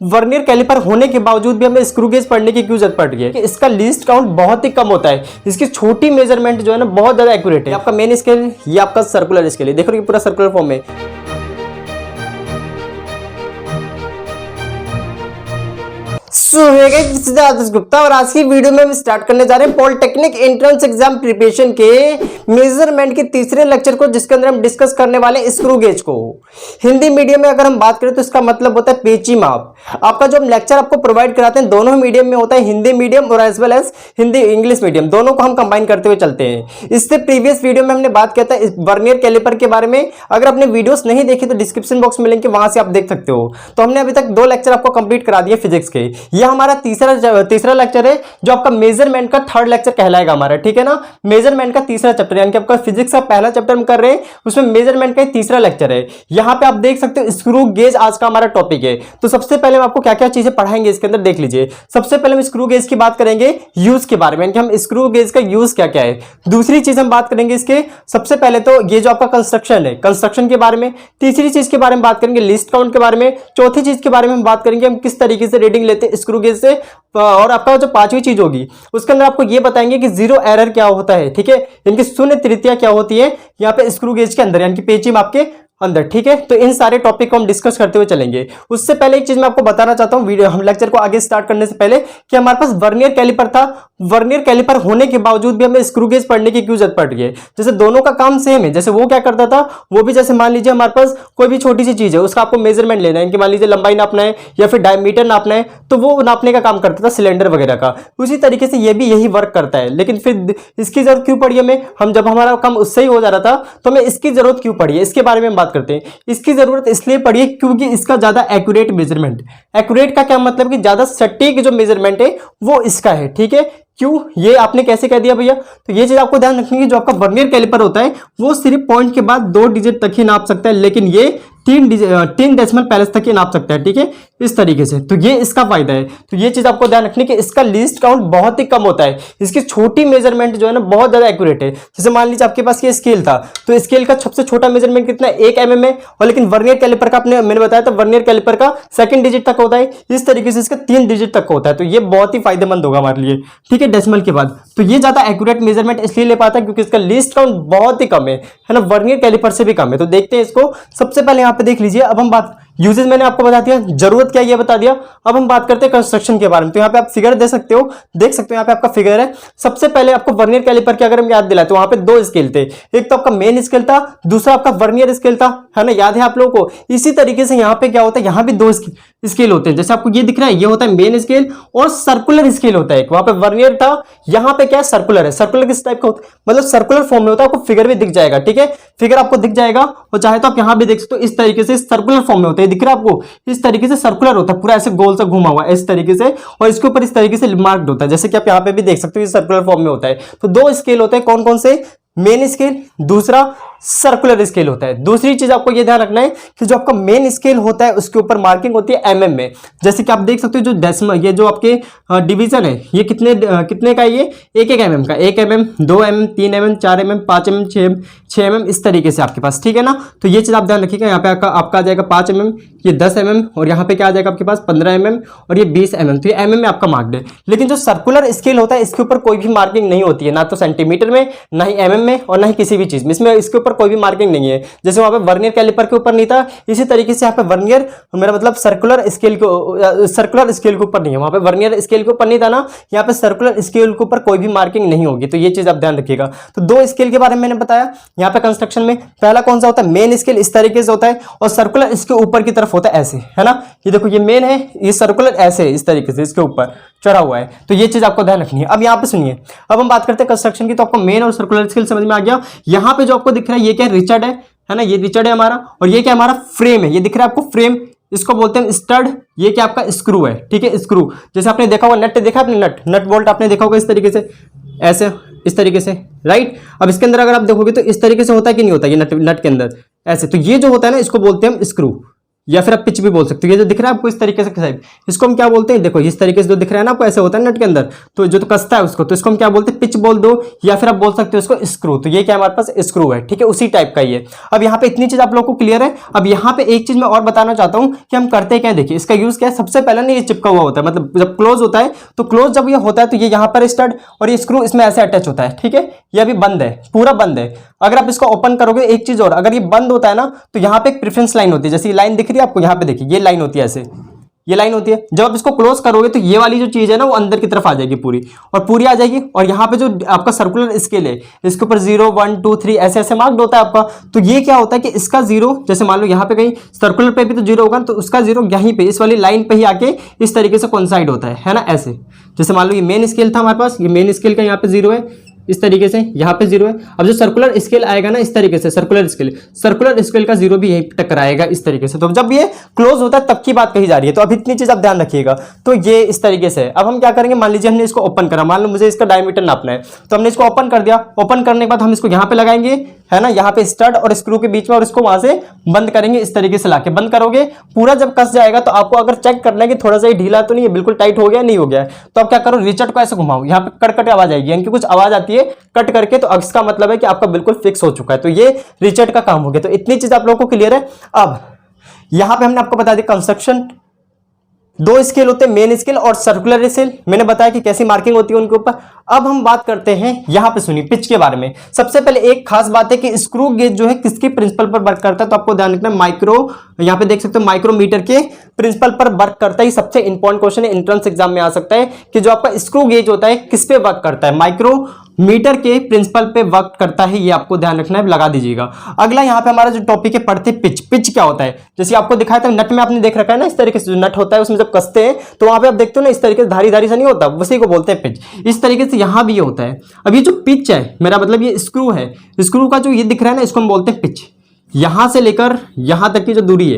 Vernier caliper होने के बावजूद भी हमें स्क्रू गेज पढ़ने की क्यों जरूरत पड़ रही है कि इसका लीस्ट काउंट बहुत ही कम होता है। इसकी छोटी मेजरमेंट जो है ना बहुत ज्यादा एक्यूरेट है। आपका मेन स्केल, ये आपका सर्कुलर स्केल है, देखो ये पूरा सर्कुलर फॉर्म में। सिद्धार्थ गुप्ता और आज की वीडियो में हम स्टार्ट करने जा रहे हैं पॉलिटेक्निक एंट्रेंस एग्जाम प्रिपरेशन के मेजरमेंट के तीसरे लेक्चर को, जिसके अंदर हम डिस्कस करने वाले हैं स्क्रू गेज को। हिंदी मीडियम में अगर हम बात करें तो इसका मतलब होता है पेची माप। आपका जो हम लेक्चर आपको प्रोवाइड कराते हैं दोनों मीडियम में होता है, हिंदी मीडियम और as well as Hindi English medium, दोनों को हम कंबाइन करते हुए चलते हैं। इससे प्रीवियस वीडियो में हमने बात किया था वर्नियर कैलिपर के बारे में। अगर आपने वीडियोस नहीं देखी तो डिस्क्रिप्शन बॉक्स में लिंक है, वहां से आप देख सकते हो। तो हमने अभी तक 2 लेक्चर आपको कंप्लीट करा दिए फिजिक्स के। यह हमारा तीसरा लेक्चर है जो आपका मेजरमेंट का थर्ड लेक्चर कहलाएगा हमारा, ठीक है ना। मेजरमेंट का तीसरा चैप्टर, यानी कि आपका फिजिक्स का पहला चैप्टर हम कर रहे हैं, उसमें मेजरमेंट का तीसरा लेक्चर है। यहां पे आप देख सकते हो स्क्रू गेज आज का हमारा टॉपिक है। तो सबसे पहले हम आपको क्या क्या चीजें पढ़ाएंगे इसके अंदर देख लीजिए। सबसे पहले हम स्क्रू गेज की बात करेंगे, यूज के बारे में, यानी कि हम स्क्रू गेज का यूज क्या क्या है। दूसरी चीज हम बात करेंगे इसके, सबसे पहले तो ये जो आपका कंस्ट्रक्शन है, कंस्ट्रक्शन के बारे में। तीसरी चीज के बारे में बात करेंगे लिस्ट काउंट के बारे में। चौथी चीज के बारे में हम बात करेंगे हम किस तरीके से रीडिंग लेते हैं स्क्रू गेज से। और आपका जो पांचवी चीज होगी उसके अंदर आपको ये बताएंगे कि जीरो एरर क्या होता है, ठीक है, इनकी शून्य त्रुटियां क्या होती है यहाँ पे स्क्रू गेज के अंदर, यानी कि पेची माप के अंदर, ठीक है। तो इन सारे टॉपिक को हम डिस्कस करते हुए चलेंगे। उससे पहले एक चीज मैं आपको बताना चाहता हूं वीडियो हम लेक्चर को आगे स्टार्ट करने से पहले कि हमारे पास वर्नियर कैलिपर था। वर्नियर कैलिपर होने के बावजूद भी हमें स्क्रू गेज पढ़ने की क्यों जरूरत पड़ रही है। जैसे दोनों का काम सेम है, जैसे वो क्या करता था, वो भी जैसे मान लीजिए हमारे पास कोई भी छोटी सी चीज है उसका आपको मेजरमेंट लेना है, कि मान लीजिए लंबाई नापना है या फिर डायमीटर नापना है, तो वो नापने का काम करता था सिलेंडर वगैरह का। उसी तरीके से ये भी यही वर्क करता है। लेकिन फिर इसकी जरूरत क्यों पड़ी हमें, हम जब हमारा काम उससे ही हो जा रहा था तो हमें इसकी जरूरत क्यों पड़ी है, इसके बारे में हम बात करते हैं। इसकी जरूरत इसलिए पड़ी है क्योंकि इसका ज्यादा एक्यूरेट मेजरमेंट, एक्यूरेट का क्या मतलब कि ज्यादा सटीक जो मेजरमेंट है वो इसका है, ठीक है। क्यों, ये आपने कैसे कह दिया भैया, तो ये चीज आपको ध्यान रखनी है। जो आपका वर्नियर कैलिपर होता है वो सिर्फ पॉइंट के बाद 2 डिजिट तक ही नाप सकता है, लेकिन ये 3 डेसिमल पैलेस तक ही नाप सकता है, ठीक है, इस तरीके से। तो ये इसका फायदा है। तो ये चीज आपको ध्यान रखनी है कि इसका लीस्ट काउंट बहुत ही कम होता है। इसकी छोटी मेजरमेंट जो है ना बहुत ज्यादा एक्यूरेट है। जैसे मान लीजिए आपके पास ये स्केल था, तो स्केल का सबसे छोटा मेजरमेंट कितना है, 1 mm है। और लेकिन वर्नियर कैलिपर का मैंने बताया था वर्नियर कैलिपर का 2nd डिजिट तक होता है, इस तरीके से इसका 3 डिजिट तक होता है। तो ये बहुत ही फायदेमंद होगा हमारे लिए, ठीक है, डेसिमल के बाद। तो ये ज्यादा एक्यूरेट मेजरमेंट इसलिए ले पाता है क्योंकि इसका लीस्ट काउंट बहुत ही कम है ना, वर्नियर कैलिपर से भी कम है। तो देखते हैं इसको। सबसे पहले यहाँ पे देख लीजिए। अब हम बात यूजेस मैंने आपको बता दिया, जरूरत क्या है ये बता दिया। अब हम बात करते हैं कंस्ट्रक्शन के बारे में। तो यहाँ पे आप फिगर दे सकते हो, देख सकते हो यहाँ पे आपका फिगर है। सबसे पहले आपको वर्नियर कैलिपर की अगर हम याद दिलाते तो वहां पे 2 स्केल थे, एक तो आपका मेन स्केल था, दूसरा आपका वर्नियर स्केल था, है ना, याद है आप लोगों को। इसी तरीके से यहाँ पे क्या होता है, यहाँ भी 2 स्केल होते हैं। जैसे आपको ये दिख रहा है, ये होता है मेन स्केल और सर्कुलर स्केल होता है। वहां पे वर्नियर था, यहाँ पे क्या है, सर्कुलर है। सर्कुलर किस टाइप का होता है, मतलब सर्कुलर फॉर्म में होता है। आपको फिगर भी दिख जाएगा, ठीक है, फिगर आपको दिख जाएगा। और चाहे तो आप यहाँ भी देख सकते हो, इस तरीके से सर्कुलर फॉर्म में होता है, दिख रहा है आपको, इस तरीके से सर्कुलर होता है, पूरा ऐसे गोल से घुमा हुआ है इस तरीके से, और इसके ऊपर इस तरीके से मार्क्ड होता है, जैसे कि आप यहाँ पे भी देख सकते हो, ये सर्कुलर फॉर्म में होता है। तो 2 स्केल होते हैं, कौन कौन से, मेन स्केल, दूसरा सर्कुलर स्केल होता है। दूसरी चीज आपको ये ध्यान रखना है कि जो आपका मेन स्केल होता है उसके ऊपर मार्किंग होती है mm में। जैसे कि आप देख सकते हो जो डेसिमल, ये जो आपके डिवीजन है, ये कितने का है, ये 1-1 mm का, 1 mm, 2 mm, 3 mm, 4 mm, 5 mm, 6 mm, इस तरीके से आपके पास, ठीक है ना। तो ये चीज आप ध्यान रखिएगा। यहाँ पे आपका आ जाएगा 5 mm, ये 10 mm, और यहाँ पे क्या आ जाएगा आपके पास 15 mm, और ये 20 mm। तो ये mm में आपका मार्क्ड है। लेकिन जो सर्कुलर स्केल होता है इसके ऊपर कोई भी मार्किंग नहीं होती है, ना तो सेंटीमीटर में, ना ही mm में, और ना ही किसी भी चीज में। इसमें इसके ऊपर कोई भी मार्किंग नहीं है। जैसे वहां पे वर्नियर कैलिपर के ऊपर नहीं था, इसी तरीके से यहाँ पे वर्नियर, मेरा मतलब सर्कुलर स्केल के ऊपर नहीं है। वहां पे वर्नियर स्केल के ऊपर नहीं था ना, यहाँ पे सर्कुलर स्केल के ऊपर कोई भी मार्किंग नहीं होगी। तो ये चीज आप ध्यान रखिएगा। तो 2 स्केल के बारे में मैंने बताया। यहाँ पे कंस्ट्रक्शन में पहला कौन सा होता है, मेन स्केल, इस तरीके से होता है, और सर्कुलर इसके ऊपर की तरफ होता है ऐसे, है ना। ये देखो, ये मेन है, ये सर्कुलर ऐसे इस तरीके से इसके ऊपर चढ़ा हुआ है। तो ये चीज आपको ध्यान रखनी है। अब यहाँ पे सुनिए, अब हम बात करते हैं कंस्ट्रक्शन की। तो आपको मेन और सर्कुलर स्केल समझ में आ गया। यहाँ पे जो आपको दिख रहा है ये क्या, रिचर्ड है ना, ये रिचर्ड है हमारा, और ये क्या हमारा फ्रेम है, ये दिख रहा है आपको फ्रेम, इसको बोलते हैं स्टड। ये क्या आपका स्क्रू है, ठीक है, स्क्रू। जैसे आपने देखा होगा, नट देखा आपने, नट बोल्ट आपने देखा होगा इस तरीके से, ऐसे इस तरीके से, राइट। अब इसके अंदर अगर आप देखोगे तो इस तरीके से होता है कि नहीं होता, ये नट के अंदर ऐसे। तो ये जो होता है ना, इसको बोलते हैं हम स्क्रू। या फिर आप पिच भी बोल सकते हो। ये जो दिख रहा है आपको इस तरीके से साइड, इसको हम क्या बोलते हैं, देखो इस तरीके से जो दिख रहा है ना आपको ऐसे होता है नट के अंदर, तो जो तो कसता है उसको, तो इसको हम क्या बोलते हैं, पिच बोल दो, या फिर आप बोल सकते हो इसको स्क्रू। तो ये क्या हमारे पास स्क्रू है, ठीक है, उसी टाइप का ये। अब यहाँ पे इतनी चीज आप लोग को क्लियर है। अब यहाँ पे एक चीज मैं और बताना चाहता हूँ कि हम करते क्या है, देखिए इसका यूज क्या है। सबसे पहले ना ये चिपका हुआ होता है, मतलब जब क्लोज होता है, तो क्लोज जब ये होता है तो ये यहाँ पर स्टड और ये स्क्रू इसमें ऐसे अटैच होता है, ठीक है। ये अभी बंद है, पूरा बंद है। अगर आप इसको ओपन करोगे, एक चीज और, अगर ये बंद होता है ना तो यहाँ पे एक प्रेफरेंस लाइन होती है, जैसे लाइन दिख रही है आपको यहाँ पे, देखिए ये लाइन होती है ऐसे, ये लाइन होती है। जब आप इसको क्लोज करोगे तो ये वाली जो चीज है ना वो अंदर की तरफ आ जाएगी पूरी, और पूरी आ जाएगी। और यहाँ पे जो आपका सर्कुलर स्केल है, इसके ऊपर 0 1 2 3 ऐसे ऐसे मार्क्ड होता है आपका। तो ये क्या होता है कि इसका 0, जैसे मान लो यहाँ पे कहीं सर्कुलर पे भी तो 0 होगा, तो उसका 0 यहीं पे इस वाली लाइन पे ही आके इस तरीके से कोइंसाइड होता है ना, ऐसे। जैसे मान लो ये मेन स्केल था हमारे पास, ये मेन स्केल का यहाँ पे 0 है, इस तरीके से यहाँ पे 0 है। अब जो सर्कुलर स्केल आएगा ना इस तरीके से, सर्कुलर स्केल का 0 भी यही टकराएगा इस तरीके से। तो जब ये क्लोज होता है तब की बात कही जा रही है। तो अब इतनी चीज आप ध्यान रखिएगा। तो ये इस तरीके से है। अब हम क्या करेंगे, मान लीजिए हमने इसको ओपन करा, मान लो मुझे इसका डायमीटर नापना है, तो हमने इसको ओपन कर दिया। ओपन करने के बाद हम इसको यहाँ पे लगाएंगे, है ना, यहाँ पे स्टड और स्क्रू के बीच में, और इसको वहां से बंद करेंगे इस तरीके से लाके। बंद करोगे, पूरा जब कस जाएगा तो आपको अगर चेक करना है कि थोड़ा सा ही ढीला तो नहीं है, बिल्कुल टाइट हो गया नहीं हो गया है, तो आप क्या करो, रिचट को ऐसे घुमाओ, यहाँ पे कट कट आवाज आएगी, यानी कि कुछ आवाज आती है कट करके, तो इसका मतलब है कि आपका बिल्कुल फिक्स हो चुका है। तो ये रिचट का काम हो गया। तो इतनी चीज आप लोगों को क्लियर है। अब यहां पे हमने आपको बता दिया कंस्ट्रक्शन, 2 स्केल होते हैं, मेन स्केल और सर्कुलर स्केल। मैंने बताया कि कैसी मार्किंग होती है उनके ऊपर। अब हम बात करते हैं यहां पे, सुनिए, पिच के बारे में। सबसे पहले एक खास बात है कि स्क्रू गेज जो है किसके प्रिंसिपल पर वर्क करता है, तो आपको ध्यान रखना, माइक्रो, यहां पे देख सकते हो माइक्रोमीटर के प्रिंसिपल पर वर्क करता है। सबसे इंपॉर्टेंट क्वेश्चन है, एंट्रेंस एग्जाम में आ सकता है कि जो आपका स्क्रू गेज होता है किस पे वर्क करता है, माइक्रोमीटर के प्रिंसिपल पे वर्क करता है। ये आपको ध्यान रखना है, लगा दीजिएगा। अगला यहाँ पे हमारा जो टॉपिक है पढ़ते पिच। पिच क्या होता है, जैसे आपको दिखाया था नट में, आपने देख रखा है ना, इस तरीके से जो नट होता है उसमें जब कसते हैं तो वहां पे आप देखते हो ना इस तरीके से धारी धारी सा नहीं होता, उसी को बोलते हैं पिच। इस तरीके से यहां भी ये होता है। अब ये जो पिच है, मेरा मतलब ये स्क्रू है, स्क्रू का जो ये दिख रहा है ना, इसको हम बोलते हैं पिच। यहां से लेकर यहां तक की जो दूरी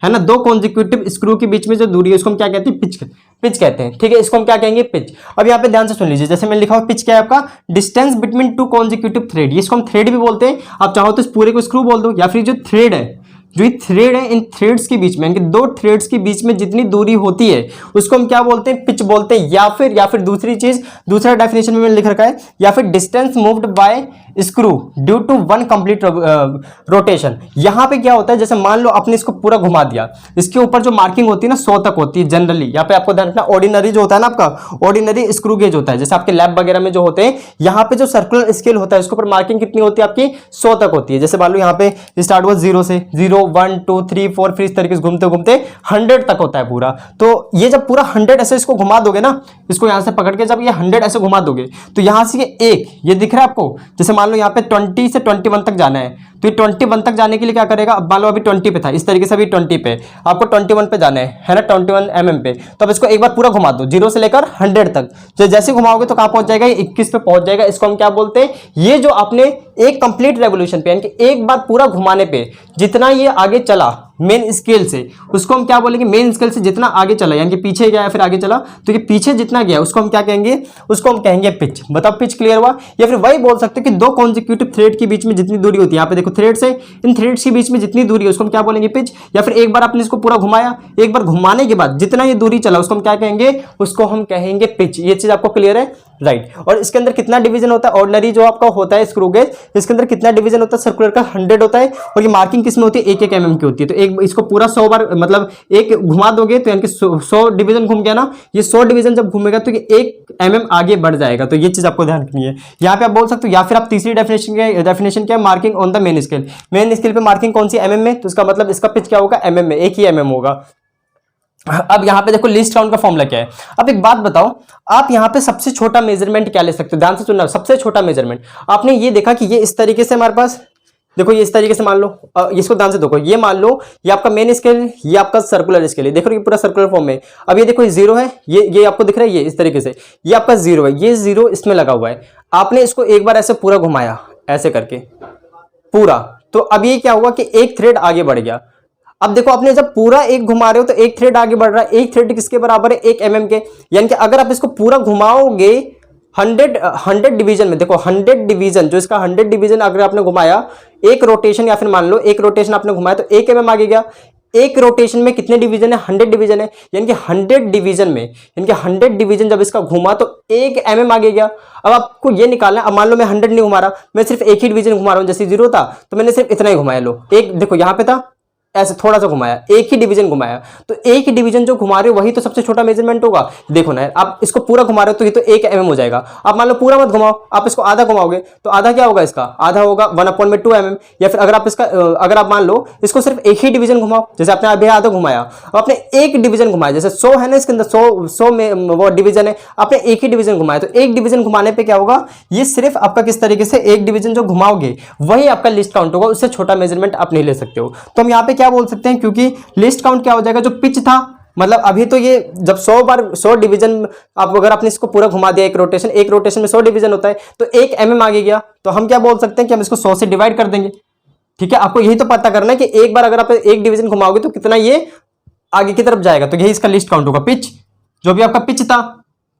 है ना, 2 कॉन्जिक्यूटिव स्क्रू के बीच में जो दूरी है उसको हम क्या कहते हैं, पिच कहते हैं, ठीक है। इसको हम क्या कहेंगे, पिच। अब यहाँ पे ध्यान से सुन लीजिए, जैसे मैंने लिखा हुआ पिच क्या है आपका, डिस्टेंस बिटवीन 2 कॉन्जिक्यूटिव थ्रेड। इसको हम थ्रेड भी बोलते हैं, आप चाहो तो इस पूरे को स्क्रू बोल दो, या फिर जो थ्रेड है, जो ये थ्रेड है, इन थ्रेड्स के बीच में, यानी कि 2 थ्रेड्स के बीच में जितनी दूरी होती है उसको हम क्या बोलते हैं, पिच बोलते हैं। या फिर दूसरी चीज, दूसरा डेफिनेशन में मैंने लिख रखा है, या फिर distance moved by screw due to 1 complete rotation. यहां पे क्या होता है, जैसे मान लो आपने इसको पूरा घुमा दिया, इसके ऊपर जो मार्किंग होती है ना 100 तक होती है जनरली। यहाँ पे आपको ध्यान रखना, ऑर्डिनरी जो होता है ना आपका, ऑर्डिनरी स्क्रू गेज होता है, जैसे आपके लैब वगैरह में जो होते हैं, यहाँ पे जो सर्कुलर स्केल होता है उसके ऊपर मार्किंग कितनी होती है आपकी, 100 तक होती है। जैसे मान लो यहाँ पे स्टार्ट हुआ 0 से, 0 1 2 3 4, फिर इस तरीके से घूमते घूमते 100 तक होता है पूरा। तो ये जब पूरा 100 ऐसे इसको घुमा दोगे ना, इसको यहाँ से पकड़ के जब ये 100 ऐसे घुमा दोगे, तो यहाँ से ये दिख रहा है आपको, जैसे मान लो यहाँ पे 20 से 21 तक जाना है, तो ये 21 तक जाने के लिए क्या करेगा, अब मान लो अभी 20 पे था, इस तरीके से अभी 20 पे, आपको 21 पे जाना है ना, 21 mm पे। तो अब इसको एक बार पूरा घुमा दो, 0 से लेकर 100 तक। तो जैसे घुमाओगे तो कहां पहुंच जाएगा, 21 पे पहुंच जाएगा। इसको हम क्या बोलते हैं, ये जो आपने एक कंप्लीट रेवोल्यूशन पे, यानी कि एक बार पूरा घुमाने पे जितना ये आगे चला मेन स्केल से, उसको हम क्या बोलेंगे, मेन स्केल से जितना आगे चला, यानी कि पीछे गया फिर आगे चला, तो ये पीछे जितना गया उसको हम क्या कहेंगे, उसको हम कहेंगे पिच। बताओ पिच क्लियर हुआ। या फिर वही बोल सकते हो कि 2 कॉन्जिक्यूटिव थ्रेड के बीच में जितनी दूरी होती है, यहाँ पे देखो थ्रेड से इन थ्रेड्स के बीच में जितनी दूरी है उसको हम क्या बोलेंगे, पिच। या फिर एक बार आपने इसको पूरा घुमाया, एक बार घुमाने के बाद जितना ये दूरी चला उसको हम क्या कहेंगे, उसको हम कहेंगे पिच। ये चीज आपको क्लियर है, राइट। और इसके अंदर कितना डिवीजन होता है, ऑर्डिनरी जो आपका होता है स्क्रू गेज, इसके अंदर कितना डिवीजन होता है, सर्कुलर का 100 होता है। और ये मार्किंग किसमें होती है, 1-1 mm की होती है। तो एक इसको पूरा 100 बार, मतलब एक घुमा दोगे तो यानी कि 100 डिवीजन घूम गया ना, ये 100 डिवीजन जब घूमेगा तो ये 1 mm आगे बढ़ जाएगा। तो ये चीज आपको ध्यान रखनी है। यहाँ पे आप बोल सकते हो, या फिर आप तीसरी डेफिनेशन क्या है, marking on the main scale. Main scale पे मार्किंग कौन सी, mm में, तो इसका मतलब इसका पिच क्या होगा, mm में, 1 ही mm होगा। अब यहाँ पे देखो लीस्ट काउंट का फॉर्मूला क्या है। अब एक बात बताओ, आप यहाँ पे सबसे छोटा मेजरमेंट क्या ले सकते हो, ध्यान से सुनना। सबसे छोटा मेजरमेंट आपने ये देखा कि ये इस तरीके से हमारे पास, देखो ये इस तरीके से मान लो, इसको ध्यान से देखो, ये मान लो ये आपका मेन स्केल, ये आपका सर्कुलर स्केल है, देखो ये पूरा सर्कुलर फॉर्म में। अब ये देखो ये 0 है, ये आपको दिख रहा है, ये इस तरीके से, ये आपका 0 है, ये 0 इसमें लगा हुआ है। आपने इसको एक बार ऐसे पूरा घुमाया, ऐसे करके पूरा, तो अब ये क्या हुआ कि एक थ्रेड आगे बढ़ गया। अब देखो आपने जब पूरा एक घुमा रहे हो तो एक थ्रेड आगे बढ़ रहा है। एक थ्रेड किसके बराबर है, 1 mm के। यानी कि अगर आप इसको पूरा घुमाओगे 100 डिवीजन में, देखो 100 डिवीजन, जो इसका 100 डिवीजन अगर आपने घुमाया, एक रोटेशन, या फिर मान लो एक रोटेशन आपने घुमाया तो 1 mm आगे गया। एक रोटेशन में कितने डिवीजन है, 100 डिवीजन है, यानी कि 100 डिवीजन में, यानी कि 100 डिवीजन जब इसका घुमा तो 1 mm आगे गया। अब आपको ये निकालना है, अब मान लो मैं 100 नहीं घुमा रहा, मैं सिर्फ एक ही डिवीजन घुमा रहा हूं, जैसे 0 था तो मैंने सिर्फ इतना ही घुमाया, लो एक देखो यहां पे था, ऐसे थोड़ा सा घुमाया, एक ही डिवीजन घुमाया, तो एक ही डिवीजन जो घुमा रहे हो वही तो सबसे छोटा मेजरमेंट होगा। देखो ना आप इसको पूरा घुमा रहे हो तो ये तो 1 mm हो जाएगा। आप मान लो पूरा मत घुमाओ, आप इसको आधा घुमाओगे तो आधा क्या होगा, इसका आधा होगा 1/2 mm। या फिर अगर आप इसका अगर आप मान लो इसको सिर्फ एक ही डिवीजन घुमाओ, जैसे आपने अभी आधा घुमाया, आपने एक डिवीजन घुमाया, जैसे 100 है ना इसके अंदर, 100 में वो डिवीजन है, आपने एक ही डिवीजन घुमाया, तो एक डिवीजन घुमाने पे क्या होगा, ये सिर्फ आपका किस तरीके से एक डिवीजन जो घुमाओगे वही आपका लिस्ट काउंट होगा, उससे छोटा मेजरमेंट आप नहीं ले सकते हो। तो हम यहाँ पे क्या बोल सकते हैं, क्योंकि लिस्ट काउंट क्या हो जाएगा, जो पिच था, मतलब अभी तो ये जब 100 बार 100 डिवीजन आप अगर आपने इसको पूरा घुमा दिया, एक रोटेशन में 100 डिवीजन होता है, तो 1 mm आगे गया, तो हम क्या बोल सकते हैं कि हम इसको 100 से डिवाइड कर देंगे। ठीक है, आपको यही तो पता करना है कि एक बार अगर आप एक डिवीजन घुमाओगे तो कितना ये आगे की तरफ जाएगा, तो यही इसका लिस्ट काउंट होगा, पिच, जो भी आपका पिच था।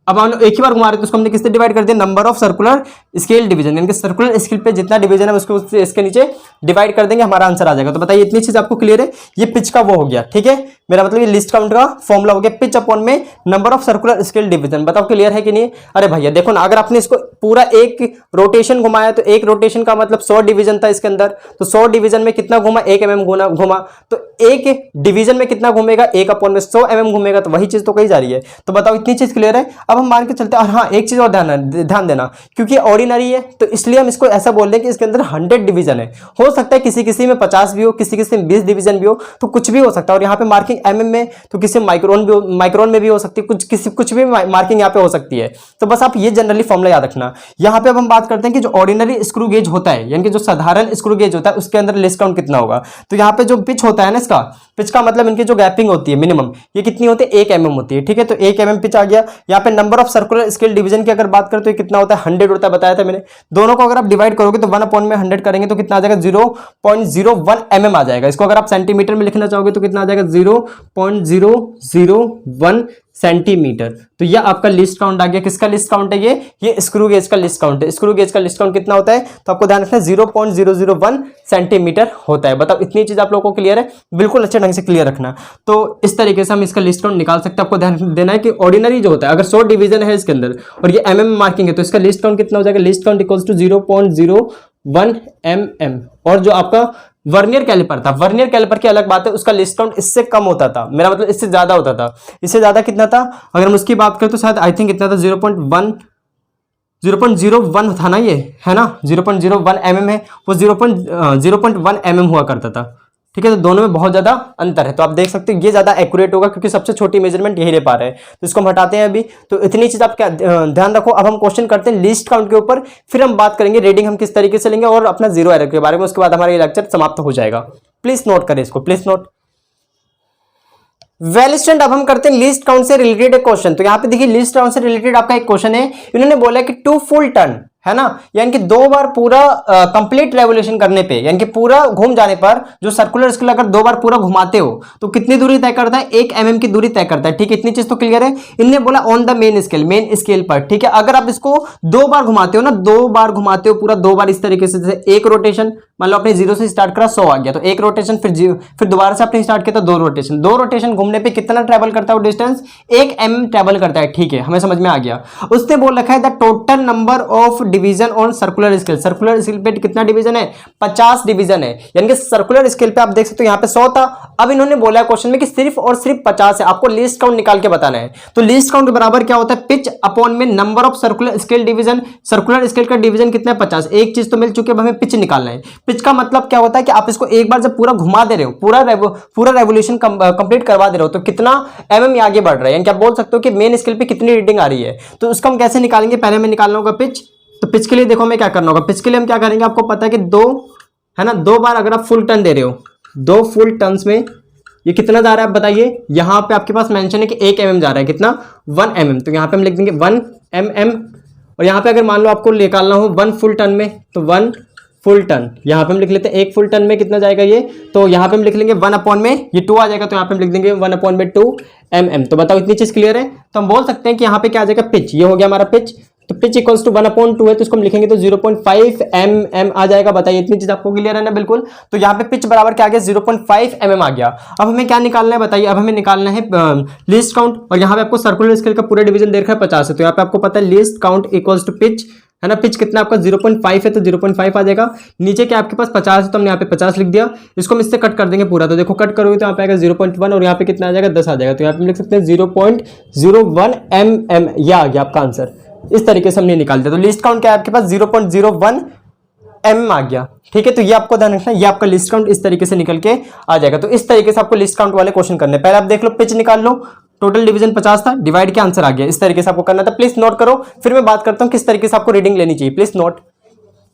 अब मान लो एक ही बार घुमा रहे तो उसको हमने किससे डिवाइड कर दिया, number of circular scale division, यानी कि सर्कुलर स्केल पे जितना डिवीजन है उसको इसके नीचे डिवाइड कर देंगे, हमारा आंसर आ जाएगा। तो बताइए इतनी चीज आपको क्लियर है, ये पिच का वो हो गया। ठीक है, मेरा मतलब ये लिस्ट काउंट का फॉर्मूला हो गया, पिच अपॉन में number of circular scale division. बताओ क्लियर है कि नहीं। अरे भैया देखो ना, अगर आपने इसको पूरा एक रोटेशन घुमाया तो एक रोटेशन का मतलब 100 डिवीजन था इसके अंदर, तो 100 डिवीजन में कितना घुमा, 1 mm घुमा, तो एक डिवीजन में कितना घूमेगा, 1/100 mm घूमेगा, तो वही चीज तो कही जा रही है। तो बताओ इतनी चीज क्लियर है। अब हम मान के चलते हैं, और हाँ एक चीज और ध्यान देना, क्योंकि ऑर्डिनरी है तो इसलिए हम इसको ऐसा बोल रहे हैं कि इसके अंदर 100 डिवीजन है। हो सकता है किसी किसी में 50 भी हो, किसी किसी में 20 डिवीजन भी हो, तो कुछ भी हो सकता है। और यहाँ पे मार्किंग mm में, तो किसी माइक्रोन में भी हो सकती है, कुछ भी मार्किंग यहाँ पे हो सकती है। तो बस आप ये जनरली फॉर्मूला याद रखना। यहाँ पे अब हम बात करते हैं कि जो ऑर्डिनरी स्क्रू गेज होता है, यानी कि जो साधारण स्क्रू गेज होता है, उसके अंदर लिस्ट काउंट कितना होगा। तो यहाँ पे जो पिच होता है ना, इसका पिच का मतलब इनकी जो गैपिंग होती है मिनिमम, ये कितनी होती है, 1 mm होती है। ठीक है, तो 1 mm पिच आ गया। यहाँ पे number of circular scale division की अगर बात करें तो ये कितना होता है, 100 होता है, बताया था मैंने। दोनों को अगर आप डिवाइड करोगे तो 1/100 करेंगे तो कितना आ जाएगा, 0.01 mm आ जाएगा। इसको अगर आप सेंटीमीटर में लिखना चाहोगे तो कितना आ जाएगा, 0.001 सेंटीमीटर। तो ये आपका लिस्ट काउंट आ गया। किसका लिस्ट काउंट है ये स्क्रू गेज का लिस्ट काउंट है। स्क्रू गेज का लिस्ट काउंट कितना होता है, तो आपको ध्यान रखना है 0.001 सेंटीमीटर होता है। बताओ इतनी चीज आप लोगों को क्लियर है, बिल्कुल अच्छे ढंग से क्लियर रखना। तो इस तरीके से हम इसका लिस्ट काउंट निकाल सकते हैं। आपको ध्यान देना है कि ऑर्डिनरी जो होता है, अगर 100 डिवीजन है इसके अंदर और ये mm मार्किंग है, तो इसका लिस्ट काउंट कितना हो जाएगा, least count equals to 0.01 mm। और जो आपका वर्नियर कैलिपर था, वर्नियर कैलिपर की अलग बात है, उसका लिस्ट काउंट इससे कम होता था, मेरा मतलब इससे ज्यादा होता था। इससे ज्यादा कितना था, अगर हम उसकी बात करें तो शायद आई थिंक कितना था, 0.01 था ना, ये है ना 0.01 mm है, वो 0.1 mm हुआ करता था। ठीक है, तो दोनों में बहुत ज्यादा अंतर है। तो आप देख सकते हैं ये ज्यादा एक्यूरेट होगा क्योंकि सबसे छोटी मेजरमेंट यही ले पा रहे हैं। तो इसको हम हटाते हैं अभी। तो इतनी चीज आप क्या ध्यान रखो। अब हम क्वेश्चन करते हैं लिस्ट काउंट के ऊपर, फिर हम बात करेंगे रीडिंग हम किस तरीके से लेंगे और अपना जीरो एरर के बारे में। उसके बाद हमारा ये लेक्चर समाप्त हो जाएगा। प्लीज नोट करें इसको, प्लीज नोट। वेल स्टूडेंट, अब हम करते हैं लिस्ट काउंट से रिलेटेड एक क्वेश्चन। तो यहाँ पे देखिए लिस्ट काउंट से रिलेटेड आपका एक क्वेश्चन है। इन्होंने बोला कि 2 फुल टर्न, है ना, यानी कि 2 बार पूरा कंप्लीट रेवोल्यूशन करने पे, यानी कि पूरा घूम जाने पर जो सर्कुलर स्केल अगर 2 बार पूरा घुमाते हो तो कितनी दूरी तय करता है, 1 mm की दूरी तय करता है। ठीक है, इतनी चीज तो क्लियर है। इनने बोला ऑन द मेन स्केल पर। ठीक है, अगर आप इसको 2 बार घुमाते हो ना, 2 बार घुमाते हो पूरा 2 बार इस तरीके से, जैसे एक रोटेशन मान लो आपने 0 से स्टार्ट करा, 100 आ गया, तो एक रोटेशन, फिर दोबारा से आपने स्टार्ट किया तो 2 रोटेशन। 2 रोटेशन घूमने पे कितना ट्रेवल करता है वो डिस्टेंस, 1 mm ट्रेवल करता है। ठीक है, हमें समझ में आ गया। उसने बोल रखा है the total number of division on circular scale. Circular scale पे कितना डिवीजन है, 50 डिवीजन है। यानी कि सर्कुलर स्केल पे आप देख सकते हो यहाँ पे 100 था, अब इन्होंने बोला क्वेश्चन में कि सिर्फ और सिर्फ 50 है। आपको लिस्ट काउंट निकाल के बताना है। तो लिस्ट काउंट के बराबर क्या होता है, पिच अपॉन में number of circular scale division. Circular scale का डिवीजन कितना है, 50। एक चीज तो मिल चुकी है, हमें पिच निकालना है। पिच का मतलब क्या होता है कि आप इसको एक बार जब पूरा घुमा दे रहे हो, पूरा रेवोल्यूशन कंप्लीट करवा दे रहे हो, तो कितना mm आगे बढ़ रहा है, यानी कि आप बोल सकते हो कि मेन स्केल पे कितनी रीडिंग आ रही है। तो उसको हम कैसे निकालेंगे, पहले हमें निकालना होगा पिच। तो पिच के लिए देखो हमें क्या करना होगा। पिच के लिए हम क्या करेंगे, आपको पता है कि 2 है ना, 2 बार अगर आप फुल टर्न दे रहे हो, 2 फुल टर्न्स में ये कितना जा रहा है आप बताइए। यहां पे आपके पास मेंशन है कि 1 mm जा रहा है, कितना 1 mm। तो यहां पे हम लिख देंगे 1 mm। और यहां पे अगर मान लो आपको निकालना हो 1 फुल टर्न में, तो 1 फुल टर्न यहां पे हम लिख लेते हैं। 1 फुल टर्न में कितना जाएगा ये, तो यहां पे हम लिख लेंगे 1 अपॉन में ये 2 आ जाएगा, तो यहां पे हम लिख देंगे 1 अपॉन में 2 mm। तो बताओ इतनी चीज क्लियर है। तो हम बोल सकते हैं कि यहाँ पे क्या आ जाएगा, पिच। ये हो गया हमारा पिच। तो पिच इक्वल्स टू 1/2 है, तो इसको हम लिखेंगे तो 0.5 mm आ जाएगा। बताइए इतनी चीज आपको क्लियर है ना? बिल्कुल। तो यहाँ पे पिच बराबर क्या आ गया? 0.5 mm आ गया। अब हमें क्या निकालना है बताइए? अब हमें निकालना है लीस्ट काउंट, और यहाँ पे आपको सर्कुलर स्केल का पूरा डिवीजन देख रहा है 50 है, तो यहाँ पे आपको पता है least count equals to pitch, है ना? पिच कितना आपका 0.5 है, तो 0.5 आ जाएगा। नीचे क्या आपके पास 50 है, तो हमने यहाँ पे 50 लिख दिया। इसको हम इससे कट कर देंगे पूरा, तो देखो कट करोगे तो यहाँ पे आएगा 0.1, और यहाँ पे कितना आ जाएगा? 10 आ जाएगा। तो यहाँ पे हम लिख सकते हैं 0.01 mm, यह आ गया आपका आंसर। इस तरीके से हमने निकाल दिया। तो लिस्ट काउंट क्या है आपके पास? 0.01 mm आ गया। ठीक है, तो ये आपको ध्यान रखना है, ये आपका लिस्ट काउंट इस तरीके से निकल के आ जाएगा। तो इस तरीके से आपको लिस्ट काउंट वाले क्वेश्चन करने हैं। पहले आप देख लो, पिच निकाल लो, टोटल डिवीजन 50 था, डिवाइड के आंसर आ गया। इस तरीके से आपको करना था। प्लीज नोट करो, फिर मैं बात करता हूं किस तरीके से आपको रीडिंग लेनी चाहिए। Please note.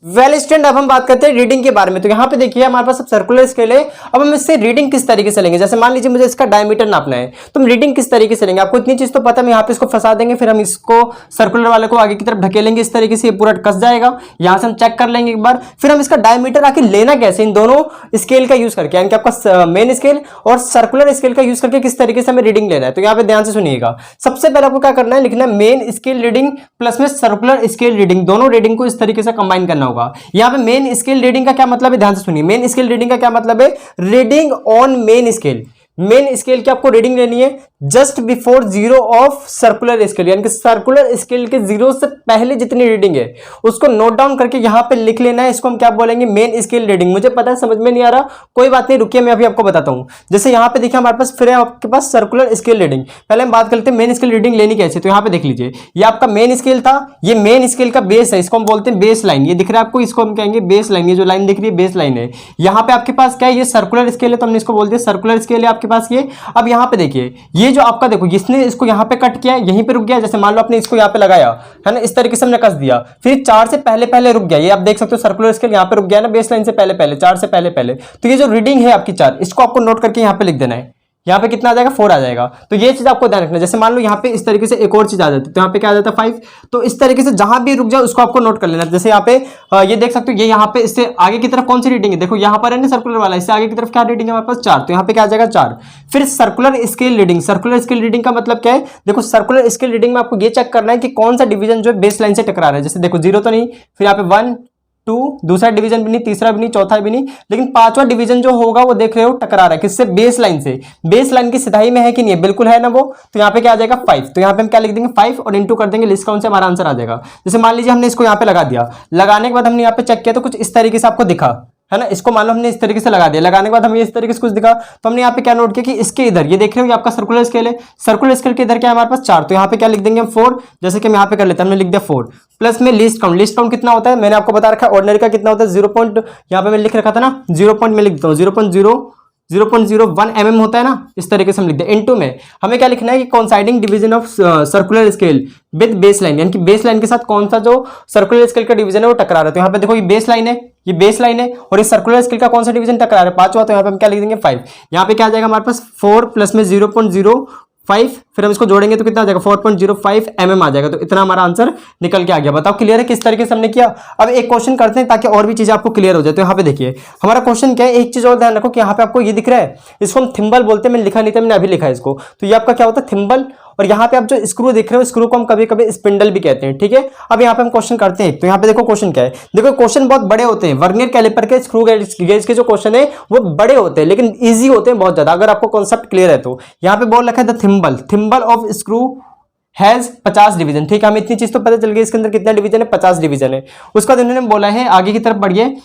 वेल स्टूडेंट, अब हम बात करते हैं रीडिंग के बारे में। तो यहाँ पे देखिए हमारे पास अब सर्कुलर स्केल है। अब हम इससे रीडिंग किस तरीके से लेंगे? जैसे मान लीजिए मुझे इसका डायमीटर नापना है, तो हम रीडिंग किस तरीके से लेंगे? आपको इतनी चीज तो पता है, हम यहाँ पे इसको फंसा देंगे, फिर हम इसको सर्कुलर वाले को आगे की तरफ ढकेलेंगे, इस तरीके से ये पूरा कस जाएगा। यहाँ से हम चेक कर लेंगे एक बार, फिर हम इसका डायमीटर आके लेना कैसे? इन दोनों स्केल का यूज करके, यानी कि आपका मेन स्केल और सर्कुलर स्केल का यूज करके किस तरीके से हमें रीडिंग लेना है। तो यहाँ पे ध्यान से सुनिएगा। सबसे पहले आपको क्या करना है? लिखना है मेन स्केल रीडिंग प्लस में सर्कुलर स्केल रीडिंग, दोनों रीडिंग को इस तरीके से कंबाइन करना होगा। यहाँ पे मेन स्केल रीडिंग का क्या मतलब है? ध्यान से सुनिए। मेन स्केल रीडिंग का क्या मतलब है? Reading on main scale. Main scale की आपको रीडिंग लेनी है just before zero of circular scale, यानी कि सर्कुलर स्केल के जीरो से पहले जितनी रीडिंग है उसको नोट डाउन करके यहां पे लिख लेना है। इसको हम क्या बोलेंगे? Main scale reading. मुझे पता है समझ में नहीं आ रहा, कोई बात नहीं, रुकिए मैं अभी आपको बताता हूं। जैसे यहां पे देखिए हमारे पास फिर है आपके पास सर्कुलर स्केल रीडिंग। पहले हम बात करते हैं मेन स्केल रीडिंग लेनी कैसे। तो यहां पे देख लीजिए, ये आपका मेन स्केल था, ये मेन स्केल का बेस है, इसको हम बोलते हैं बेस लाइन। ये दिख रहा है आपको, इसको हम कहेंगे बेस लाइन। ये जो लाइन दिख रही है बेस लाइन है। यहां पे आपके पास क्या है? ये सर्कुलर स्केल है, तो हमने इसको बोल दिया सर्कुलर स्केल है आपके पास ये। अब यहाँ पे देखिए, ये जो आपका देखो, इसने इसको यहाँ पे कट किया, यहीं पे रुक गया। जैसे मान लो आपने इसको यहाँ पे लगाया है ना, इस तरीके से हमने कस दिया, फिर 4 से पहले पहले रुक गया। ये आप देख सकते हो सर्कुलर स्केल यहाँ पे रुक गया ना, बेस लाइन से पहले पहले, 4 से पहले पहले। तो ये जो रीडिंग है आपकी 4, इसको आपको नोट करके यहाँ पे लिख देना है। यहाँ पे कितना आ जाएगा? 4 आ जाएगा। तो ये चीज आपको ध्यान रखना। जैसे मान लो यहाँ पे इस तरीके से एक और चीज आ जाती है, तो यहाँ पे क्या आ जाता है? 5। तो इस तरीके से जहां भी रुक जाओ उसको आपको नोट कर लेना। जैसे यहाँ पे ये देख सकते हो, ये यहाँ पे इससे आगे की तरफ कौन सी रीडिंग है? देखो यहाँ पर है ना सर्कुलर वाला, इससे आगे की तरफ क्या रीडिंग है हमारे पास? 4। तो यहाँ पे क्या आ जाएगा? 4। फिर circular scale reading. Circular scale reading का मतलब क्या है? देखो सर्कुलर स्केल रीडिंग में आपको ये चेक करना है कि कौन सा डिवीजन जो है बेस लाइन से टकरा रहा है। जैसे देखो 0 तो नहीं, फिर यहाँ पे 1 2, दूसरा डिवीजन भी नहीं, तीसरा भी नहीं, चौथा भी नहीं, लेकिन पांचवा डिवीजन जो होगा वो देख रहे हो टकरा रहा है किससे? बेस लाइन से। बेस लाइन की सिधाई में है कि नहीं है? बिल्कुल है ना वो। तो यहाँ पे क्या आ जाएगा? 5। तो यहाँ पे हम क्या लिख देंगे? 5 और इनटू कर देंगे लिस्ट काउंट से, हमारा आंसर आ जाएगा। जैसे मान लीजिए हमने इसको यहाँ पे लगा दिया, लगाने के बाद हमने यहाँ पे चेक किया तो कुछ इस तरीके से आपको दिखा, है ना। इसको मान लो हमने इस तरीके से लगा दिया, लगाने के बाद हमें इस तरीके से कुछ दिखा, तो हमने यहाँ पे क्या नोट किया कि इसके इधर ये देख रहे हो, ये आपका सर्कुलर स्केल है, सर्कुलर स्केल के इधर क्या है हमारे पास? 4। तो यहाँ पे क्या लिख देंगे हम? 4। जैसे कि हम यहाँ पे कर लेते हैं, हमने लिख दिया 4 प्लस में लिस्ट काउंट। लिस्ट काउंट कितना होता है मैंने आपको बता रखा है, ऑर्डिनरी का कितना होता है? 0 पॉइंट, यहाँ पे मैं लिख रखा था ना 0 पॉइंट में लिख देता हूँ 0.01 mm होता है ना, इस तरीके से हम लिख दें। इनटू में हमें क्या लिखना है कि coinciding division of circular scale with base line, यानी कि बेस लाइन के साथ कौन सा जो सर्कुलर स्केल का डिवीजन है वो टकरा रहा है। तो यहाँ पे देखो ये बेस लाइन है, ये बेस लाइन है, और इस सर्कुलर स्केल का कौन सा डिवीजन टकरा रहा है? 5वां। तो यहाँ पे हम क्या लिख देंगे? 5। यहाँ पे क्या आ जाएगा हमारे पास? 4 प्लस में 0.05, फिर हम इसको जोड़ेंगे तो कितना आ जाएगा? 4.05 mm आ जाएगा। तो इतना हमारा आंसर निकल के आ गया। बताओ क्लियर है किस तरीके से हमने किया? अब एक क्वेश्चन करते हैं ताकि और भी चीजें आपको क्लियर हो जाए। तो यहाँ पे देखिए हमारा क्वेश्चन क्या है, एक चीज और ध्यान रखो कि यहाँ पे आपको ये दिख रहा है, इसको हम थिम्बल बोलते हैं। मैंने लिखा नहीं था, मैंने अभी लिखा है इसको। तो ये आपका क्या होता है? थिम्बल। और यहाँ पे आप जो स्क्रू देख रहे हो, स्क्रू को हम कभी कभी स्पिंडल भी कहते हैं, ठीक है। अब यहाँ पे हम क्वेश्चन करते हैं। तो यहाँ पे देखो क्वेश्चन क्या है, देखो क्वेश्चन बहुत बड़े होते हैं। वर्नियर कैलिपर के स्क्रू गेज के जो क्वेश्चन है वो बड़े होते हैं, लेकिन इजी होते हैं बहुत ज्यादा, अगर आपको कॉन्सेप्ट क्लियर है तो। यहाँ पे बोल रखा है the thimble of screw has 50 division, ठीक है। हमें इतनी चीज तो पता चल गई, इसके अंदर कितना डिवीजन है? 50 डिवीजन है। उसका इन्होंने बोला है आगे की तरफ बढ़िए,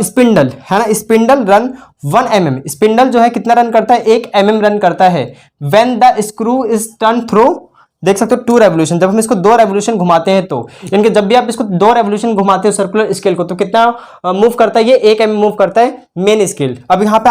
स्पिंडल है ना, स्पिंडल रन 1 mm। स्पिंडल जो है कितना रन करता है? 1 mm रन करता है। When the screw is turn through, देख सकते हो 2 रेवोल्यूशन, जब हम इसको 2 रेवोल्यूशन घुमाते हैं, तो यानी कि जब भी आप इसको 2 रेवोल्यूशन घुमाते हो सर्कुलर स्केल को, तो कितना मूव करता है? ये 1 mm मूव करता है मेन स्केल। अब यहाँ पे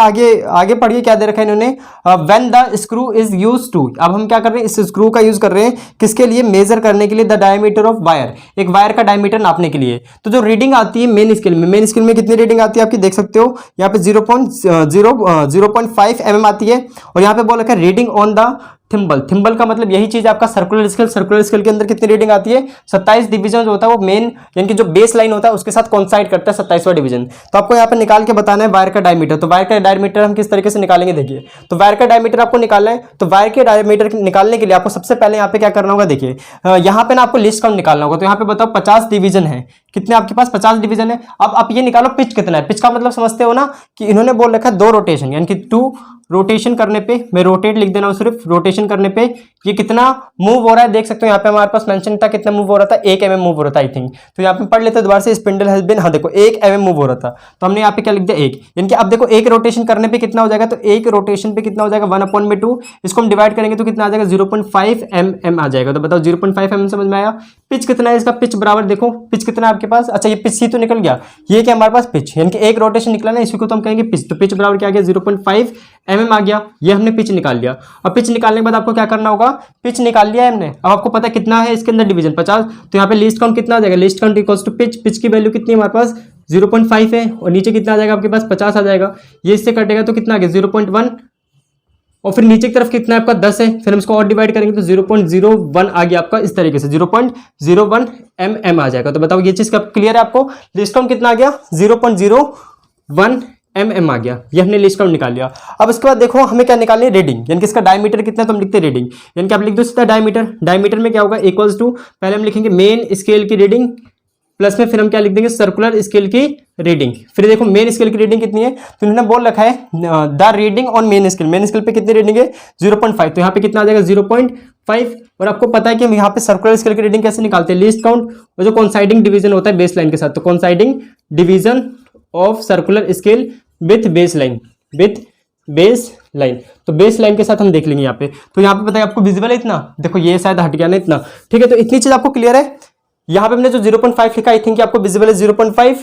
आगे पढ़िए क्या दे रखा है इन्होंने, when the screw is used to. अब हम क्या कर रहे हैं? इस स्क्रू का यूज कर रहे हैं किसके लिए? मेजर करने के लिए द डायमीटर ऑफ वायर, एक वायर का डायमीटर नापने के लिए। तो जो रीडिंग आती है मेन स्केल में, मेन स्केल में कितनी रीडिंग आती है आपकी? देख सकते हो यहाँ पे 0.5 mm आती है। और यहाँ पे बोल रखा है reading on the thimble. Thimble का मतलब यही चीज आपका सर्कुलर स्केल। सर्कुलर स्केल के अंदर कितनी रीडिंग आती है? 27 डिवीजन जो होता है वो मेन यानी कि जो बेस लाइन होता है उसके साथ कॉन्साइड करता है 27वां डिवीजन। तो आपको यहाँ पे निकाल के बताना है वायर का डायमीटर। तो वायर का डायमीटर हम किस तरीके से निकालेंगे देखिए। तो वायर का डायमीटर आपको निकालना है। तो वायर के डायमीटर निकालने के लिए आपको सबसे पहले यहाँ पे क्या करना होगा देखिए, यहाँ पे ना आपको लिस्ट काउंट निकालना होगा। तो यहाँ पे बताओ 50 डिवीजन है, कितने आपके पास 50 डिवीजन है। अब आप ये निकालो पिच कितना है। पिच का मतलब समझते हो ना कि इन्होंने बोल रखा है 2 रोटेशन, यानी कि 2 रोटेशन करने पे, मैं रोटेट लिख देना हूं सिर्फ, रोटेशन करने पे ये कितना मूव हो रहा है देख सकते हो। यहाँ पे हमारे पास मेंशन था कितना मूव हो रहा था, 1 mm मूव हो रहा था आई थिंक। तो यहाँ पे पढ़ लेते दोबारा से, स्पिंडल हैज बीन, हाँ देखो 1 mm मूव हो रहा था। तो हमने यहाँ पे क्या लिख दिया 1, यानी कि अब देखो एक रोटेशन करने पे कितना हो जाएगा, तो एक रोटेशन पे कितना हो जाएगा 1/2। इसको हम डिवाइड करेंगे तो कितना आ जाएगा 0.5 mm आ जाएगा। तो बताओ 0.5 mm समझ में आया। पिच कितना है इसका, पिच बराबर देखो पिच कितना है आपके पास, अच्छा ये पिच ही तो निकल गया, ये क्या हमारे पास पिच, यानी कि एक रोटेशन निकला ना, इसी को तो हम कहेंगे पिच। तो पिच बराबर क्या आ गया 0.5 mm आ गया। ये हमने पिच निकाल लिया। अब पिच निकालने के बाद आपको क्या करना होगा, पिच निकाल लिया है हमने, अब आपको पता कितना है इसके अंदर डिवीजन 50। तो यहाँ पे लीस्ट काउंट कितना आ जाएगा, least count equals to pitch. Pitch की वैल्यू कितनी है हमारे पास 0.5 है, और नीचे कितना आ जाएगा आपके पास 50 आ जाएगा। ये इससे कटेगा तो कितना आ गया 0.1, और फिर नीचे की तरफ कितना है आपका 10 है, फिर हम इसको और डिवाइड करेंगे तो 0.01 आ गया आपका, इस तरीके से 0.01 mm आ जाएगा। तो बताओ ये चीज कब क्लियर है आपको। लिस्ट काउंट कितना आ गया 0.01 mm आ गया, ये हमने लिस्ट काउंट निकाल लिया। अब इसके बाद देखो हमें क्या निकालनी है, रीडिंग, यानी कि इसका डायमीटर कितना है तो हम लिखते हैं रीडिंग, यानी कि आप लिख दो सीधा डायमीटर। डायमीटर में क्या होगा इक्वल्स टू, पहले हम लिखेंगे मेन स्केल की रीडिंग प्लस में फिर हम क्या लिख देंगे सर्कुलर स्केल की रीडिंग। फिर देखो मेन स्केल की रीडिंग कितनी है, तो इन्होंने बोल रखा है the reading on main scale. Main scale पे कितनी रीडिंग है 0.5, तो यहाँ पे कितना आ जाएगा 0.5। और आपको पता है कि हम यहाँ पे सर्कुलर स्केल की रीडिंग कैसे निकालते हैं, लीस्ट काउंट और जो कॉन्साइडिंग डिवीजन होता है बेस लाइन के साथ। तो coinciding division of circular scale with base line, with base line, तो बेस लाइन के साथ हम देख लेंगे यहाँ पे। तो यहाँ पे पता है आपको विजिबल है इतना, देखो ये शायद हट गया ना इतना, ठीक है। तो इतनी चीज आपको क्लियर है। यहाँ पे हमने जो 0.5 लिखा आई थिंक आपको विजिबल है 0.5,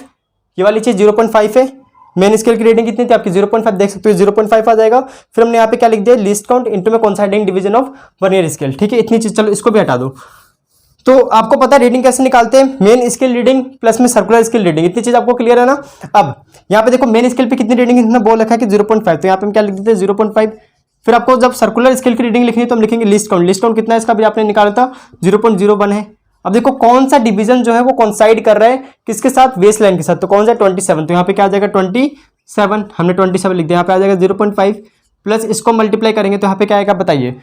ये वाली चीज 0.5 है। मेन स्केल की रीडिंग कितनी थी आपकी 0.5, देख सकते हो 0.5 आ जाएगा। फिर हमने यहाँ पे क्या लिख दिया लिस्ट काउंट इनटू में coinciding division of vernier scale, ठीक है। इतनी चीज, चलो इसको भी हटा दो। तो आपको पता है रीडिंग कैसे निकालते हैं, मेन स्केल रीडिंग प्लस में सर्कुलर स्केल रीडिंग, इतनी चीज आपको क्लियर है ना। अब यहाँ पे देखो मेन स्केल पे कितनी रीडिंग इन्होंने बोल रखा है कि 0.5, तो यहाँ पे हम क्या लिख देते हैं 0.5। फिर आपको जब सर्कुलर स्केल की रीडिंग लिखनी है तो हम लिखेंगे लिस्ट काउंट। लिस्ट काउंट कितना है इसका भी आपने निकाला था 0.01 है। अब देखो कौन सा डिवीजन जो है वो कॉन्साइड कर रहा है किसके साथ, बेस लाइन के साथ, तो कौन सा 27। तो यहाँ पे क्या आ जाएगा 27, हमने 27 लिख दिया, यहाँ पे आ जाएगा 0.5 प्लस इसको मल्टीप्लाई करेंगे तो यहाँ पे क्या आएगा बताइए,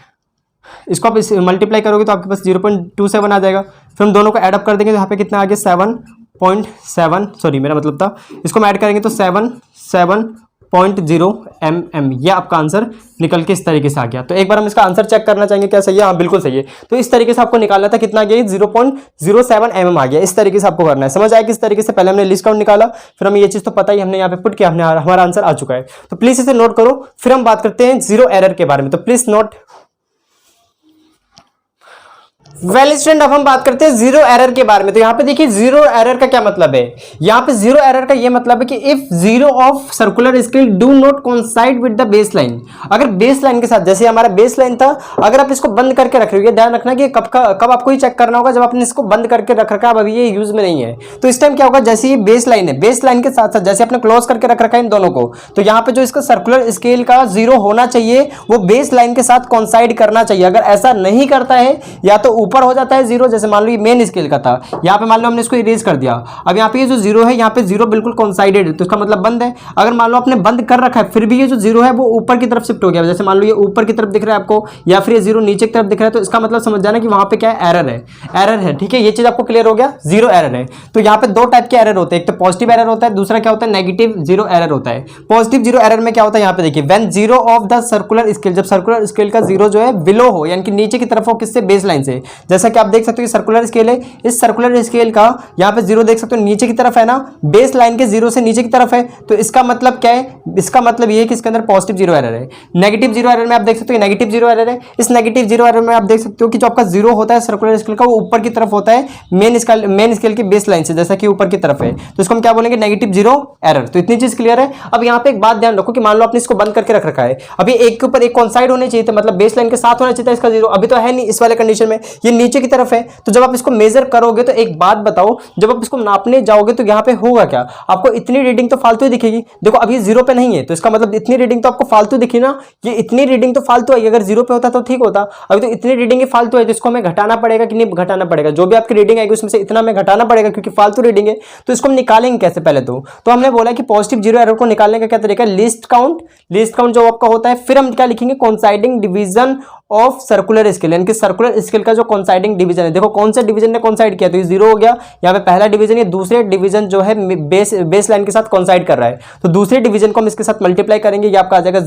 इसको आप मल्टीप्लाई करोगे तो आपके पास 0.27 आ जाएगा। फिर हम दोनों को ऐड अप कर देंगे तो यहाँ पे कितना आ गया 7.7, सॉरी मेरा मतलब था, इसको हम ऐड करेंगे तो 7.0 mm, ये आपका आंसर निकल के इस तरीके से आ गया। तो एक बार हम इसका आंसर चेक करना चाहेंगे क्या सही है, हाँ बिल्कुल सही है। तो इस तरीके से आपको निकालना था, कितना गया 0.07 mm आ गया। इस तरीके से आपको करना है, समझ आया किस तरीके से। पहले हमने लिस्ट काउंट निकाला, फिर हमें ये चीज तो पता ही, हमने यहाँ पे पुट किया, हमने हमारा आंसर आ चुका है। तो प्लीज इसे नोट करो। फिर हम बात करते हैं जीरो एरर के बारे में, तो प्लीज नोट। वेल स्टूडेंट, अब हम बात करते हैं जीरो एरर के बारे में। तो यहाँ पे देखिए जीरो एरर का क्या मतलब है, यहाँ पे जीरो एरर का ये मतलब है कि if zero of circular scale do not coincide with the base line. अगर बेस लाइन के साथ, जैसे हमारा बेस लाइन था, अगर आप इसको बंद करके रख रहे हो, ध्यान रखना कि कब आपको ही चेक करना होगा जब आपने इसको बंद करके रख रखा है, अब अभी ये यूज में नहीं है। तो इस टाइम क्या होगा, जैसे ये बेस लाइन है, बेस लाइन के साथ साथ जैसे आपने क्लोज करके रख रखा है इन दोनों को, तो यहाँ पे जो इसका सर्कुलर स्केल का जीरो होना चाहिए वो बेस लाइन के साथ कोइंसाइड करना चाहिए। अगर ऐसा नहीं करता है, या तो ऊपर हो जाता है जीरो, जैसे मान लो ये मेन स्केल का था, यहाँ पे मान लो हमने इसको इरेज कर दिया, अब यहाँ पे ये जो जीरो है, यहाँ पे जीरो बिल्कुल कॉन्साइडेड है, तो इसका मतलब बंद है। अगर मान लो आपने बंद कर रखा है, फिर भी ये जो जीरो है वो ऊपर की तरफ शिफ्ट हो गया, जैसे मान लो ये ऊपर की तरफ दिख रहा है आपको, या फिर ये जीरो नीचे की तरफ दिख रहा है, तो इसका मतलब समझ जाना कि वहां पे क्या है, एरर है, एरर है, ठीक है। ये चीज आपको क्लियर हो गया, जीरो एरर है। तो यहाँ पे दो टाइप के एरर होते हैं, एक तो पॉजिटिव एरर होता है, दूसरा क्या होता है नेगेटिव जीरो एरर होता है। पॉजिटिव जीरो एरर में क्या होता है, यहाँ पे देखिए, when zero of the circular scale, जब सर्कुलर स्केल का जीरो जो है बिलो हो, यानी कि नीचे की तरफ हो, किससे, बेस लाइन से। जैसा कि आप देख सकते हो सर्कुलर स्केल है, इस सर्कुलर स्केल का यहाँ पे जीरो देख सकते हो नीचे की तरफ है ना, बेस लाइन के जीरो से नीचे की तरफ है, तो इसका मतलब क्या है, इसका मतलब ये है कि इसके अंदर पॉजिटिव जीरो एरर है। नेगेटिव जीरो एरर में आप देख सकते हो नेगेटिव जीरो एरर है। इस नेगेटिव जीरो एरर में आप देख सकते हो कि जो आपका जीरो होता है सर्कुलर स्केल का, वो ऊपर की तरफ होता है मेन स्केल की बेस लाइन से, जैसा कि ऊपर की तरफ है, तो इसको हम क्या बोलेंगे, नेगेटिव जीरो एरर। तो इतनी चीज क्लियर है। अब यहाँ पे एक बात ध्यान रखो कि मान लो आपने इसको बंद करके रख रखा है, अभी एक के ऊपर एक कॉन्साइड होने चाहिए, तो मतलब बेस लाइन के साथ होना चाहिए इसका जीरो, अभी तो है नहीं इस वाले कंडीशन में, ये नीचे की तरफ है। तो जब आप इसको मेजर करोगे तो एक बात बताओ, जब आप इसको नापने जाओगे तो यहाँ पे होगा क्या, आपको इतनी रीडिंग तो फालतू दिखेगी। देखो अभी 0 पे नहीं है तो इसका मतलब इतनी रीडिंग तो आपको फालतू दिखी ना, ये इतनी रीडिंग तो फालतू आई। अगर 0 पे होता तो ठीक होता, अभी तो इतनी रीडिंग ही फालतू है, तो इसको हमें घटाना पड़ेगा कि नहीं घटाना पड़ेगा। जो भी आपकी रीडिंग आएगी उसमें से इतना हमें घटाना पड़ेगा क्योंकि फालतू रीडिंग है। तो इसको हम निकालेंगे कैसे, पहले तो हमने बोला कि पॉजिटिव जीरो एरर को निकालने का क्या तरीका है, लीस्ट काउंट जो आपका होता है। फिर हम क्या लिखेंगे, coinciding division of circular scale, यानी कि सर्कुलर स्केल का जो कोइंसाइडिंग डिवीजन है। देखो कौन सा डिवीजन ने कोइंसाइड किया, तो ये 0 हो गया। यहाँ पे पहला डिवीजन, ये दूसरे डिवीजन जो है बेस लाइन के साथ कोइंसाइड कर रहा है, तो दूसरे डिवीजन को हम इसके साथ मल्टीप्लाई करेंगे, ये आपका आ जाएगा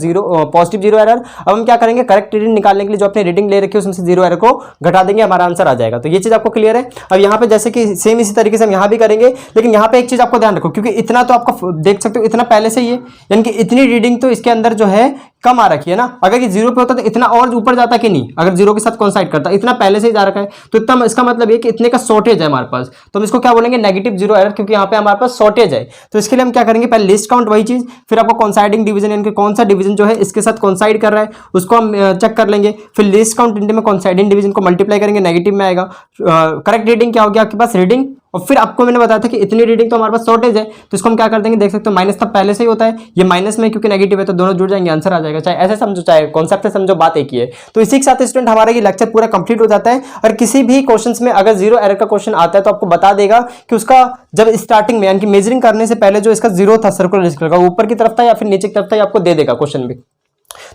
पॉजिटिव जीरो एरर। अब हम क्या करेंगे, करेक्ट रीडिंग निकालने के लिए जो अपने रीडिंग ले रखी है उसमें से जीरो एरर को घटा देंगे, हमारा आंसर आ जाएगा। तो ये चीज आपको क्लियर है। अब यहाँ पे जैसे कि सेम इसी तरीके से हम यहाँ भी करेंगे, लेकिन यहाँ पे एक चीज आपको ध्यान रखो, क्योंकि इतना तो आपका देख सकते हो इतना पहले से ही है, यानी कि इतनी रीडिंग तो इसके अंदर जो है कम आ रखी है ना। अगर ये 0 पे होता तो इतना और ऊपर जाता कि नहीं, अगर 0 के साथ कोइंसाइड करता, इतना पहले से ही जा रखा है, तो इतना इसका मतलब ये कि इतने का शॉर्टेज है हमारे पास। तो हम इसको क्या बोलेंगे, नेगेटिव जीरो एरर, क्योंकि यहाँ पे हमारे पास शॉर्टेज है। तो इसके लिए हम क्या करेंगे, पहले लिस्ट काउंट वही चीज, फिर आपको कोइंसाइडिंग डिवीजन, यानी कि कौन सा डिवीजन जो है इसके साथ कोइंसाइड कर रहा है उसको हम चेक कर लेंगे। फिर लिस्ट काउंट इंटू में कोइंसाइडिंग डिवीजन को मल्टीप्लाई करेंगे, नेगेटिव में आएगा। करेक्ट रीडिंग क्या होगी आपके पास, रीडिंग। और फिर आपको मैंने बताया था कि इतनी रीडिंग तो हमारे पास शॉर्टेज है, तो इसको हम क्या कर देंगे, देख सकते हो माइनस तब पहले से ही होता है, ये माइनस में क्योंकि नेगेटिव है तो दोनों जुड़ जाएंगे, आंसर आ जाएगा। चाहे ऐसे समझो चाहे कॉन्सेप्ट से समझो, बात एक ही है। तो इसी के साथ स्टूडेंट हमारा ये लेक्चर पूरा कंप्लीट हो जाता है। और किसी भी क्वेश्चंस में अगर जीरो एरर का क्वेश्चन आता है तो आपको बता देगा कि उसका जब स्टार्टिंग में यानी कि मेजरिंग करने से पहले जो इसका जीरो था सर्कुलर स्केल का, ऊपर की तरफ था या फिर नीचे की तरफ था, आपको दे देगा क्वेश्चन भी।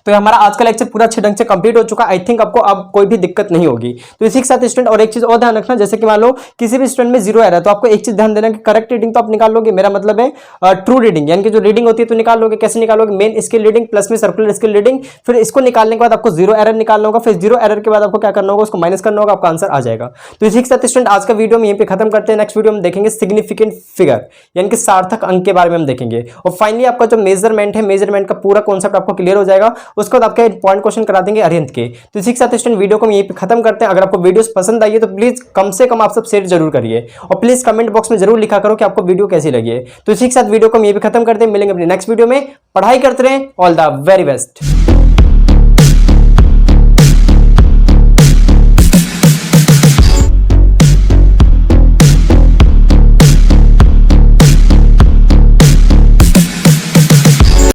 तो हमारा आज का लेक्चर पूरा अच्छे ढंग से कंप्लीट हो चुका। आई थिंक आपको अब कोई भी दिक्कत नहीं होगी। तो इसी के साथ स्टूडेंट और एक चीज और ध्यान रखना, जैसे कि मान लो किसी भी स्टूडेंट में जीरो एरर है तो आपको एक चीज ध्यान देना कि करेक्ट रीडिंग तो आप निकाल लोगे, मेरा मतलब है ट्रू रीडिंग, यानी कि जो रीडिंग होती है तो निकाल लोगे। कैसे निकालोगे, मेन स्केल रीडिंग प्लस में सर्कुलर स्केल रीडिंग। फिर इसको निकालने के बाद आपको जीरो एरर निकालना होगा, फिर जीरो एरर के बाद आपको क्या करना होगा, उसको माइनस करना होगा, आपका आंसर आ जाएगा। तो इसी के साथ स्टूडेंट आज का वीडियो हम यहीं पे खत्म करते हैं। नेक्स्ट वीडियो में देखेंगे सिग्निफिकेंट फिगर, यानी कि सार्थक अंक के बारे में हम देखेंगे। और फाइनली आपका जो मेजरमेंट है, मेजरमेंट का पूरा कॉन्सेप्ट आपको क्लियर हो जाएगा। उसके बाद आपके पॉइंट क्वेश्चन करा देंगे अरिहंत के। तो इसी के साथ स्टूडेंट वीडियो को हम यहीं पे खत्म करते हैं। अगर आपको वीडियोस पसंद आई है तो प्लीज कम से कम आप सब शेयर जरूर करिए, और प्लीज कमेंट बॉक्स में जरूर लिखा करो कि आपको वीडियो कैसी लगी है। तो इसी के साथ वीडियो को हम यहीं पे खत्म करते हैं। मिलेंगे अपने नेक्स्ट वीडियो में। पढ़ाई करते रहें। All the very best.